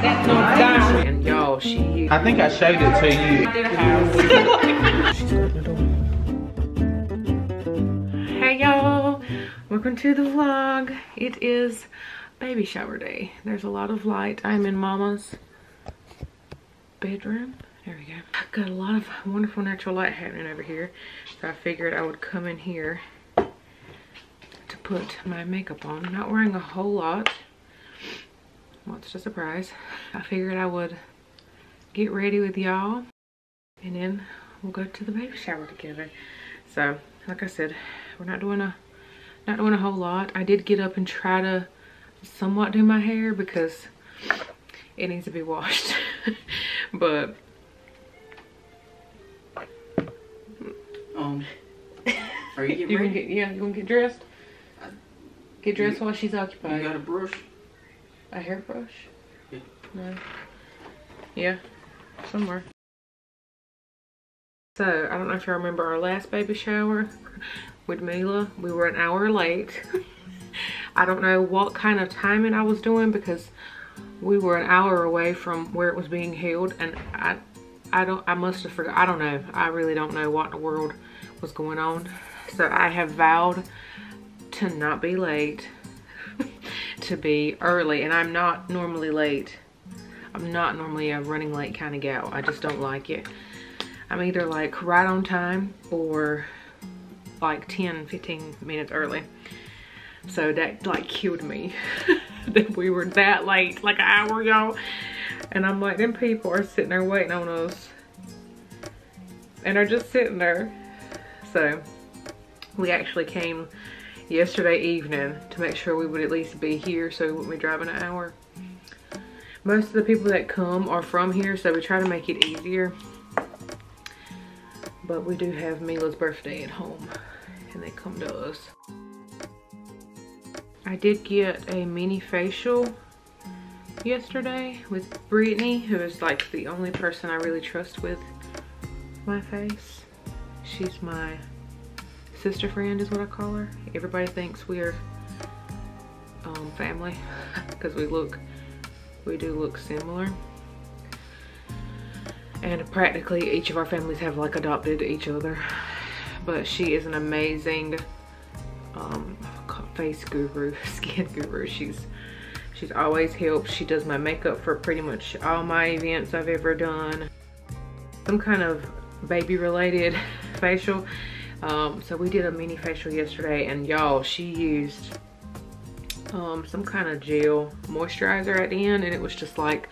That's no gosh. And y'all, I think I showed it to you. She's going to the door. Hey y'all, welcome to the vlog. It is baby shower day. There's a lot of light. I'm in Mama's bedroom. There we go. I've got a lot of wonderful natural light happening over here. So I figured I would come in here to put my makeup on. I'm not wearing a whole lot. What's the surprise? I figured I would get ready with y'all and then we'll go to the baby shower together. So like I said, we're not doing a whole lot. I did get up and try to somewhat do my hair because it needs to be washed. But are you getting ready? You wanna get dressed? Get dressed while she's occupied. You got a brush? A hairbrush? Yeah. No. Yeah, somewhere. So, I don't know if y'all remember our last baby shower with Mila. We were an hour late. I don't know what kind of timing I was doing because we were an hour away from where it was being held, and I must have forgot. I don't know. I really don't know what in the world was going on. So I have vowed to not be late, to be early, and I'm not normally late. I'm not normally a running late kind of gal. I just don't like it. I'm either like right on time or like 10-15 minutes early. So that like killed me that we were that late, like an hour, y'all. And I'm like, them people are sitting there waiting on us and are just sitting there. So we actually came yesterday evening to make sure we would at least be here so we wouldn't be driving an hour. Most of the people that come are from here, so we try to make it easier. But we do have Mila's birthday at home and they come to us. I did get a mini facial yesterday with Brittany, who is like the only person I really trust with my face. She's my sister friend is what I call her. Everybody thinks we're family because we do look similar. And practically each of our families have like adopted each other. But she is an amazing face guru, skin guru. She's always helped. She does my makeup for pretty much all my events I've ever done. Some kind of baby related facial. So we did a mini facial yesterday, and y'all, she used some kind of gel moisturizer at the end, and it was just like,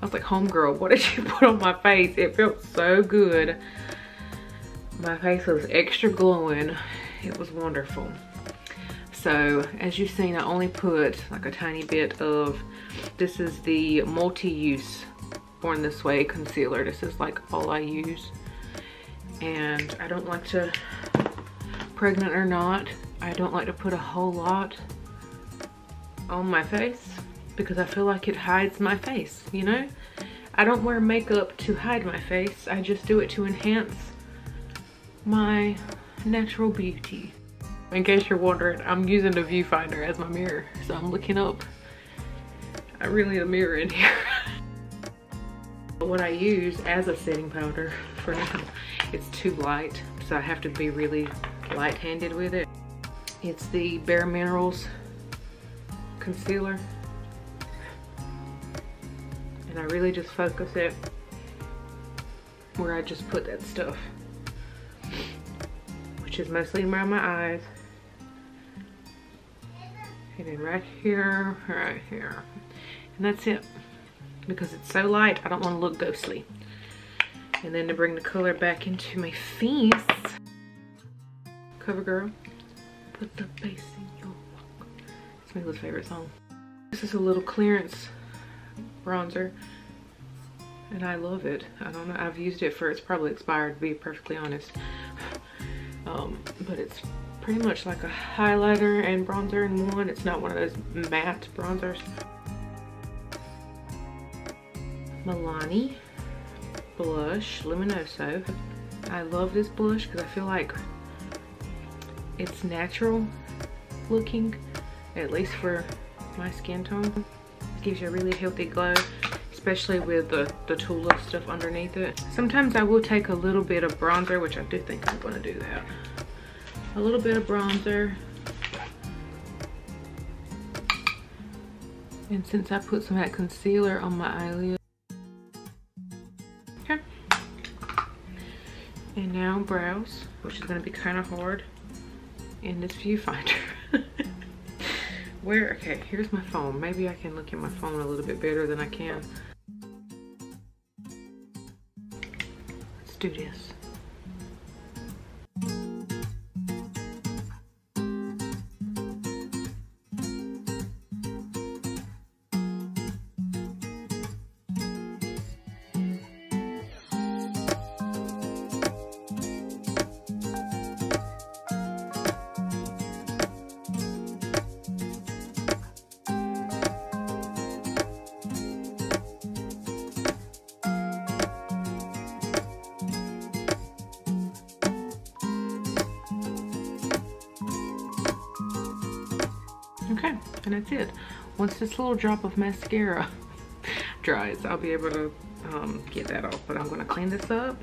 I was like, homegirl, what did you put on my face? It felt so good. My face was extra glowing. It was wonderful. So as you've seen, I only put like a tiny bit of, this is the multi-use Born This Way concealer. This is like all I use. And I don't like to, pregnant or not, I don't like to put a whole lot on my face because I feel like it hides my face, you know? I don't wear makeup to hide my face. I just do it to enhance my natural beauty. In case you're wondering, I'm using the viewfinder as my mirror, so I'm looking up. I really need a mirror in here. What I use as a setting powder for now, it's too light, so I have to be really light-handed with it. It's the Bare Minerals concealer, and I really just focus it where I just put that stuff, which is mostly around my eyes, and then right here, and that's it. Because it's so light, I don't want to look ghostly. And then to bring the color back into my face, CoverGirl, put the bass in your walk. It's Mila's favorite song. This is a little clearance bronzer, and I love it. I don't know, I've used it for, it's probably expired to be perfectly honest. But it's pretty much like a highlighter and bronzer in one. It's not one of those matte bronzers. Milani blush, Luminoso. I love this blush because I feel like it's natural looking, at least for my skin tone. It gives you a really healthy glow. It's especially with the tulip stuff underneath it. Sometimes I will take a little bit of bronzer, which I do think I'm going to do that. A little bit of bronzer. And since I put some of that concealer on my eyelid. Okay. And now brows, which is going to be kind of hard in this viewfinder. Where, okay, here's my phone. Maybe I can look at my phone a little bit better than I can. Let's do this. Okay, and that's it. Once this little drop of mascara dries, I'll be able to get that off. But I'm going to clean this up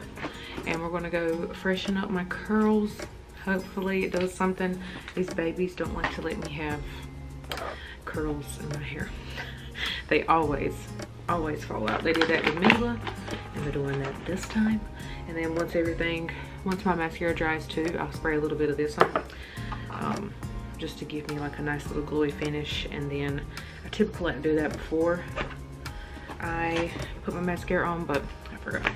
and we're going to go freshen up my curls. Hopefully it does something. These babies don't like to let me have curls in my hair. They always fall out. They did that with Mila and they're doing that this time. And then once my mascara dries too, I'll spray a little bit of this on. Just to give me like a nice little glowy finish. And then I typically like to do that before I put my mascara on, but I forgot.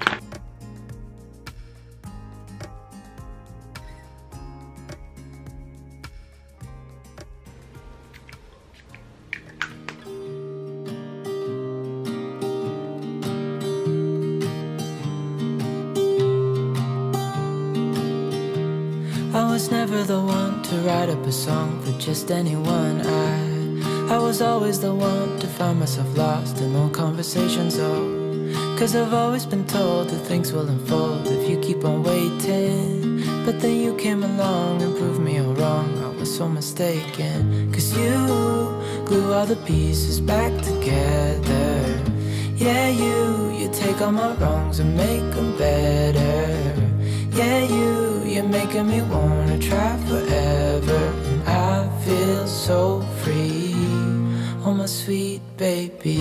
I was never the one to write up a song for just anyone. I was always the one to find myself lost in long conversations. Oh, 'cause I've always been told that things will unfold if you keep on waiting. But then you came along and proved me all wrong. I was so mistaken. 'Cause you glue all the pieces back together. Yeah, you take all my wrongs and make them better. Yeah, you're making me wanna try forever. And I feel so free, oh my sweet baby.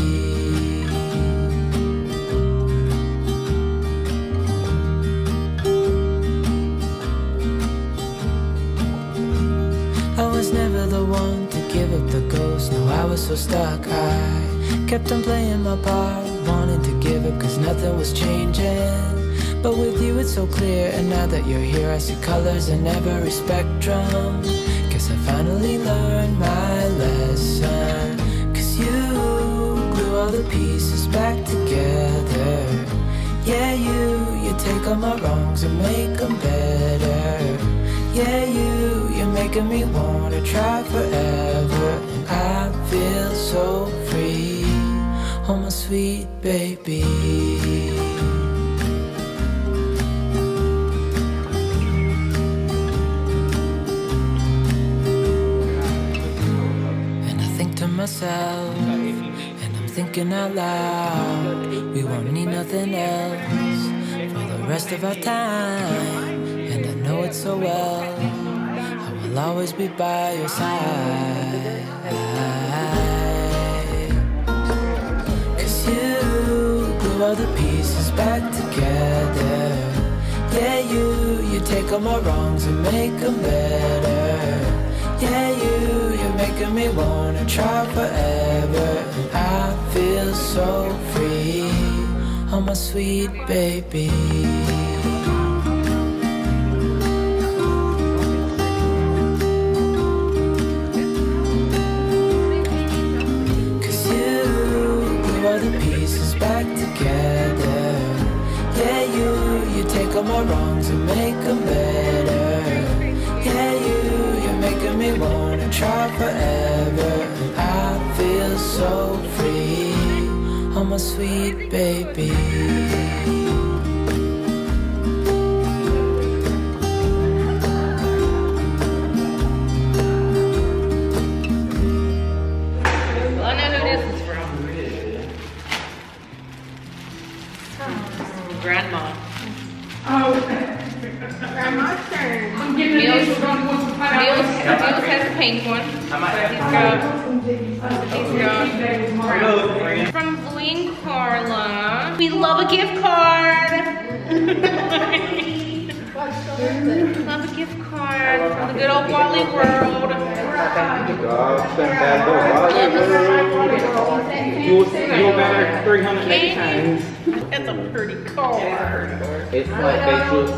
I was never the one to give up the ghost. No, I was so stuck. I kept on playing my part, wanting to give up 'cause nothing was changing. But with you it's so clear, and now that you're here I see colors in every spectrum. Guess I finally learned my lesson. 'Cause you glue all the pieces back together. Yeah, you take all my wrongs and make them better. Yeah, you're making me wanna try forever. And I feel so free, oh my sweet baby. Myself, and I'm thinking out loud, we won't need nothing else for the rest of our time. And I know it so well, I will always be by your side. 'Cause you glue all the pieces back together. Yeah, you take all my wrongs and make them better. Yeah, you're making me wanna try forever. And I feel so free, oh my sweet baby. 'Cause you glue all the pieces back together. Yeah, you take all my wrongs and make them better. Yeah, you're making me wanna try forever. And I feel so free, oh my sweet baby. Grandma. Oh, grandma's turn. Mills has a pink one. He's got from Lee and Carla. We love a gift card. Love a gift card from the good old Wally world. You'll better 380 times. That's a pretty card. It's like they just.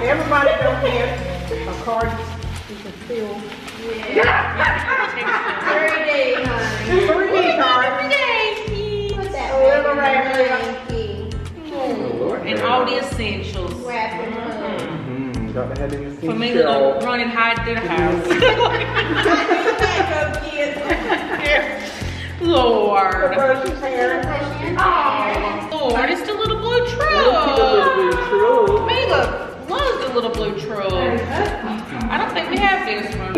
Everybody don't have a card you can fill. Yeah. 3D, honey. 3D card. 3D. Put that little and all the essentials. Got to have the For me to run and hide through the house. Lord. Oh, Lord, it's the little blue truck. Mila loves the little blue truck. I don't think we have this one.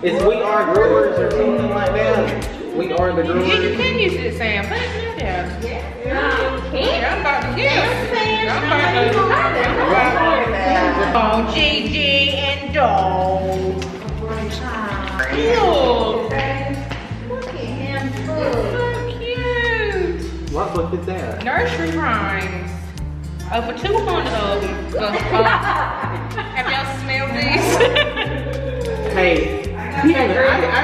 It's We Are Growers or something like that. We Are the Growers. Yeah, you can use it, Sam. But yeah. I'm about to Oh, Gigi and Dog. Look. Look at him. So cute. What book is that? Nursery rhymes. Over 200 of them. Have y'all smelled these? Hey, I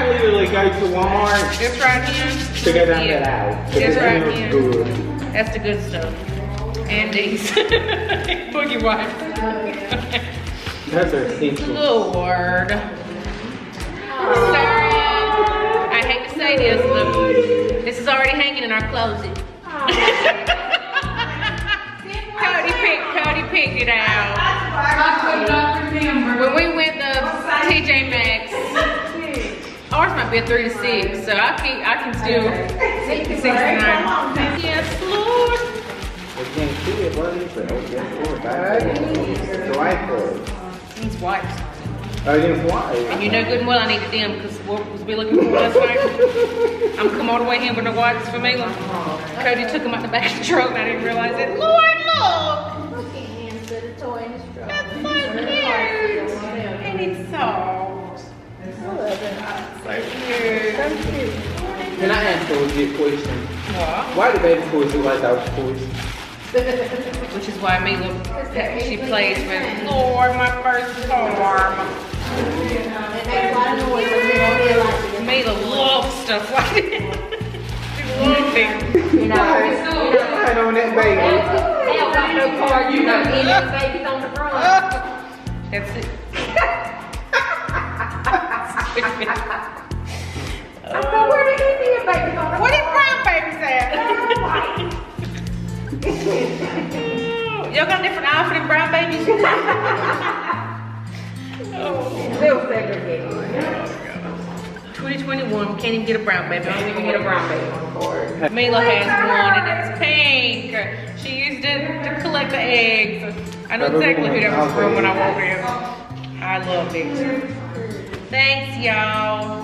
literally go to Walmart This right here. to go down that aisle. This right It's here. good. That's the good stuff. And these. Boogie wipes. Those are essential. Lord. Sorry. I hate to say this, but this is already hanging in our closet. Cody picked it out. When we went to TJ Maxx, ours might be a 3 to 6, so I can still 69. Yes, Lord. I can't see it. What is it? Oh, yes, Lord. It's white for it. These wipes. Oh, it's white. And you know good and well I needed them because what was we looking for last night? I'm come all the way in with the wipes for Mila. Cody took them out the back of the truck and I didn't realize it. Lord, look! Look at him, put a toy in his truck. That's so cute! And it's soft. So cute. Can I ask a legit question? What? Why do baby toys look like those toys? Which is why Mila, she plays with, Lord, my first farm. Mila loves stuff like that. She loves it. You know, Right on that baby. they don't got no card, you know, any of the babies on the front. That's it. I thought, where did he see a baby on the What did brown babies at? Y'all got a different outfit than brown babies? They'll segregate. 2021, can't even get a brown baby. I don't even Get a brown baby on the card. Mila has one and it's pink. She used it to collect the eggs. I know exactly who that was from when I walked in. I love it. Thanks, y'all.